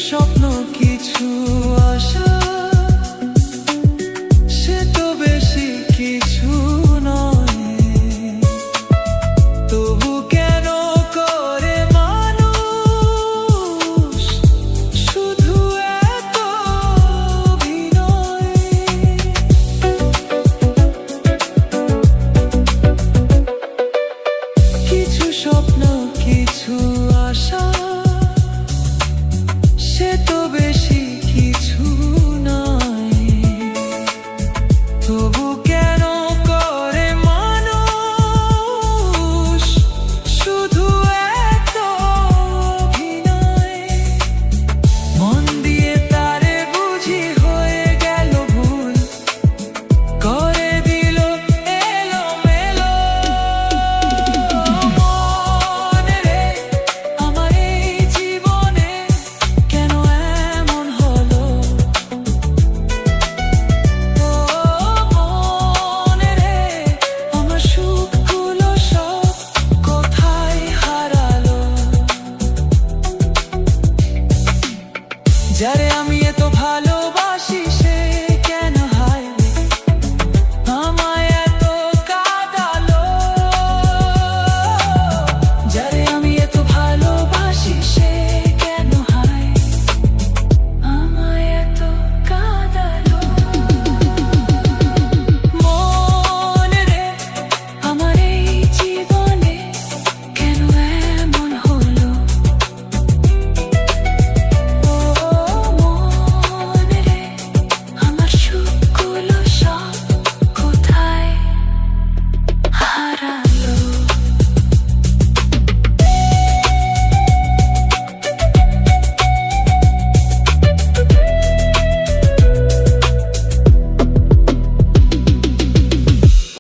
স্বপ্ন কিছু আশা, সে তো বেশি কিছু নয়। তবু কেন করে মানুষ শুধু এত অভিনয়? কিছু স্বপ্ন কিছু আশা, সে তো বেশি কিছু নয়। তবু কেন করে মানুষ শুধু এত অভিনয়? মন দিয়ে তারে বুঝি হয়ে গেল ভুল, করে দিল এলোমেলো। মন রে আমার এই জীবনে কেন এমন হলো? ও মন রে আমার সুখগুলো সব কোথায় হারালো? যারে আমি এত ভালোবাসি